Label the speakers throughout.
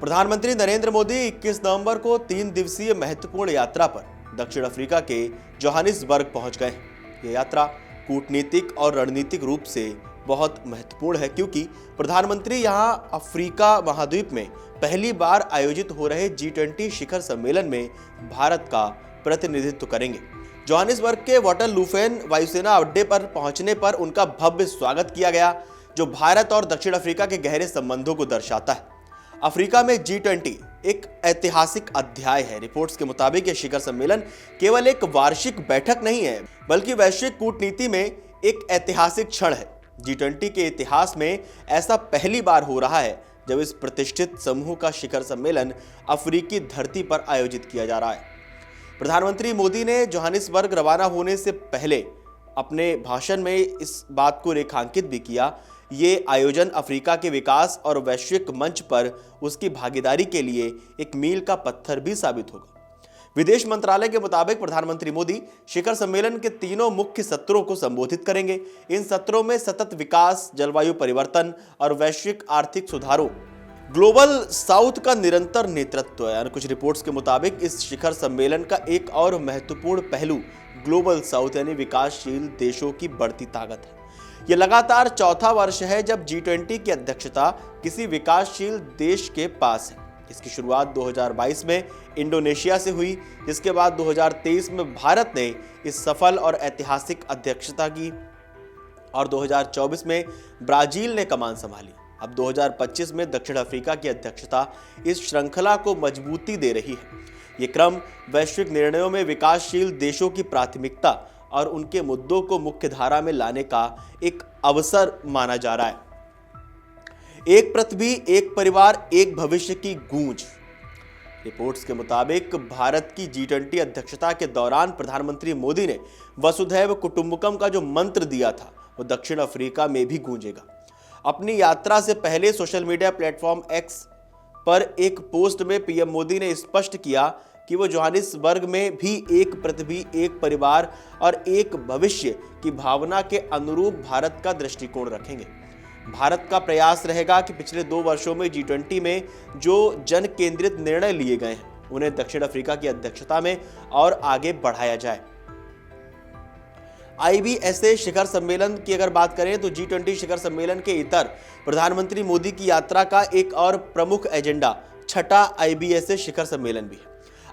Speaker 1: प्रधानमंत्री नरेंद्र मोदी 21 नवंबर को 3 दिवसीय महत्वपूर्ण यात्रा पर दक्षिण अफ्रीका के जोहानिसबर्ग पहुंच गए हैं। यह यात्रा कूटनीतिक और रणनीतिक रूप से बहुत महत्वपूर्ण है क्योंकि प्रधानमंत्री यहां अफ्रीका महाद्वीप में पहली बार आयोजित हो रहे G20 शिखर सम्मेलन में भारत का प्रतिनिधित्व करेंगे। जोहानिसबर्ग के वाटरलूफेन वायुसेना अड्डे पर पहुंचने पर उनका भव्य स्वागत किया गया, जो भारत और दक्षिण अफ्रीका के गहरे संबंधों को दर्शाता है। अफ्रीका में G20 एक ऐतिहासिक अध्याय है। रिपोर्ट्स के मुताबिक यह शिखर सम्मेलन केवल एक वार्षिक बैठक नहीं है, बल्कि वैश्विक कूटनीति में एक ऐतिहासिक क्षण है। G20 के इतिहास में ऐसा पहली बार हो रहा है जब इस प्रतिष्ठित समूह का शिखर सम्मेलन अफ्रीकी धरती पर आयोजित किया जा रहा है। प्रधानमंत्री मोदी ने जोहानिसबर्ग रवाना होने से पहले अपने भाषण में इस बात को रेखांकित भी किया। ये आयोजन अफ्रीका के विकास और वैश्विक मंच पर उसकी भागीदारी के लिए एक मील का पत्थर भी साबित होगा। विदेश मंत्रालय के मुताबिक प्रधानमंत्री मोदी शिखर सम्मेलन के तीनों मुख्य सत्रों को संबोधित करेंगे। इन सत्रों में सतत विकास, जलवायु परिवर्तन और वैश्विक आर्थिक सुधारों, ग्लोबल साउथ का निरंतर नेतृत्व है। कुछ रिपोर्ट्स के मुताबिक इस शिखर सम्मेलन का एक और महत्वपूर्ण पहलू ग्लोबल साउथ यानी विकासशील देशों की बढ़ती ताकत है। यह लगातार चौथा वर्ष है जब G20 की अध्यक्षता किसी विकासशील देश के पास है। इसकी शुरुआत 2022 में इंडोनेशिया से हुई, जिसके बाद 2023 में भारत ने इस सफल और ऐतिहासिक अध्यक्षता की और 2024 में ब्राजील ने कमान संभाली। अब 2025 में दक्षिण अफ्रीका की अध्यक्षता इस श्रृंखला को मजबूती दे रही है। ये क्रम वैश्विक निर्णयों में विकासशील देशों की प्राथमिकता और उनके मुद्दों को मुख्य धारा में लाने का एक अवसर माना जा रहा है। एक पृथ्वी, एक परिवार, एक भविष्य की गूंज। रिपोर्ट्स के मुताबिक भारत की G20 अध्यक्षता के दौरान प्रधानमंत्री मोदी ने वसुधैव कुटुंबकम का जो मंत्र दिया था वो दक्षिण अफ्रीका में भी गूंजेगा। अपनी यात्रा से पहले सोशल मीडिया प्लेटफॉर्म X पर एक पोस्ट में पीएम मोदी ने स्पष्ट किया कि वो जोहानिसबर्ग में भी एक पृथ्वी, एक परिवार और एक भविष्य की भावना के अनुरूप भारत का दृष्टिकोण रखेंगे। भारत का प्रयास रहेगा कि पिछले 2 वर्षों में G20 में जो जन केंद्रित निर्णय लिए गए हैं उन्हें दक्षिण अफ्रीका की अध्यक्षता में और आगे बढ़ाया जाए। IBSA शिखर सम्मेलन की अगर बात करें तो G20 शिखर सम्मेलन के इतर प्रधानमंत्री मोदी की यात्रा का एक और प्रमुख एजेंडा छठा IBSA शिखर सम्मेलन भी है।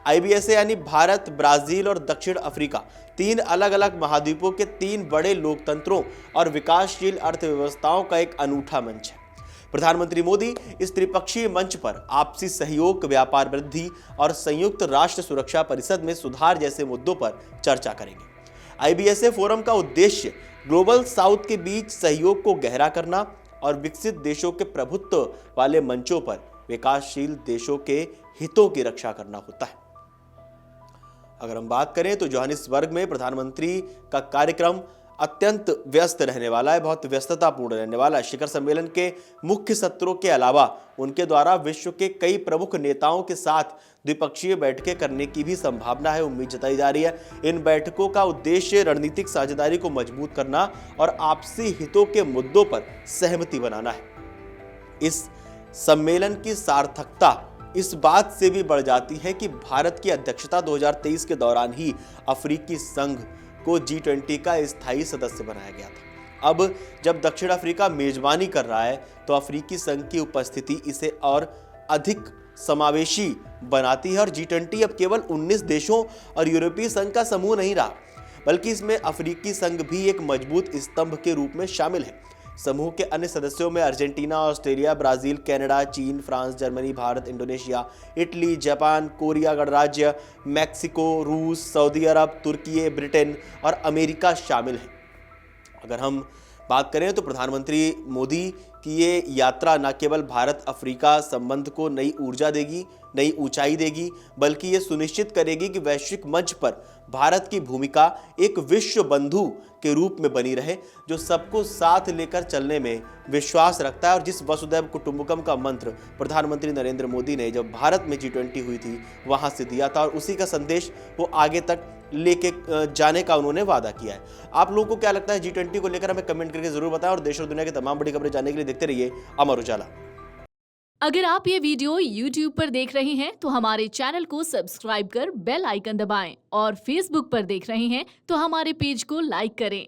Speaker 1: IBSA यानी भारत, ब्राजील और दक्षिण अफ्रीका 3 अलग अलग महाद्वीपों के 3 बड़े लोकतंत्रों और विकासशील अर्थव्यवस्थाओं का एक अनूठा मंच है। प्रधानमंत्री मोदी इस त्रिपक्षीय मंच पर आपसी सहयोग, व्यापार वृद्धि और संयुक्त राष्ट्र सुरक्षा परिषद में सुधार जैसे मुद्दों पर चर्चा करेंगे। IBSA फोरम का उद्देश्य ग्लोबल साउथ के बीच सहयोग को गहरा करना और विकसित देशों के प्रभुत्व वाले मंचों पर विकासशील देशों के हितों की रक्षा करना होता है। अगर हम बात करें तो जोहानिसबर्ग में प्रधानमंत्री का कार्यक्रम अत्यंत व्यस्त रहने वाला है, बहुत व्यस्ततापूर्ण रहने वाला है। शिखर सम्मेलन के मुख्य सत्रों के अलावा उनके द्वारा विश्व के कई प्रमुख नेताओं के साथ द्विपक्षीय बैठकें करने की भी संभावना है, उम्मीद जताई जा रही है। इन बैठकों का उद्देश्य रणनीतिक साझेदारी को मजबूत करना और आपसी हितों के मुद्दों पर सहमति बनाना है। इस सम्मेलन की सार्थकता इस बात से भी बढ़ जाती है कि भारत की अध्यक्षता 2023 के दौरान ही अफ्रीकी संघ को G20 का स्थायी सदस्य बनाया गया था। अब जब दक्षिण अफ्रीका मेजबानी कर रहा है तो अफ्रीकी संघ की उपस्थिति इसे और अधिक समावेशी बनाती है और G20 अब केवल 19 देशों और यूरोपीय संघ का समूह नहीं रहा, बल्कि इसमें अफ्रीकी संघ भी एक मजबूत स्तंभ के रूप में शामिल है। समूह के अन्य सदस्यों में अर्जेंटीना, ऑस्ट्रेलिया, ब्राजील, कनाडा, चीन, France, Germany, Bharat, Indonesia, Italy, Japan, Korea गणराज्य, मैक्सिको, रूस, सऊदी अरब, तुर्की, ब्रिटेन और अमेरिका शामिल हैं। अगर हम बात करें तो प्रधानमंत्री मोदी की ये यात्रा न केवल भारत अफ्रीका संबंध को नई ऊर्जा देगी, नई ऊंचाई देगी, बल्कि ये सुनिश्चित करेगी कि वैश्विक मंच पर भारत की भूमिका एक विश्व बंधु के रूप में बनी रहे, जो सबको साथ लेकर चलने में विश्वास रखता है और जिस वसुधैव कुटुंबकम का मंत्र प्रधानमंत्री नरेंद्र मोदी ने जब भारत में G20 हुई थी वहां से दिया था और उसी का संदेश वो आगे तक लेके जाने का उन्होंने वादा किया है। आप लोगों को क्या लगता है G20 को लेकर हमें कमेंट करके जरूर बताएं और देश और दुनिया की तमाम बड़ी खबरें जानने के लिए देखते रहिए अमर उजाला।
Speaker 2: अगर आप ये वीडियो YouTube पर देख रहे हैं तो हमारे चैनल को सब्सक्राइब कर बेल आइकन दबाएं और Facebook पर देख रहे हैं तो हमारे पेज को लाइक करें।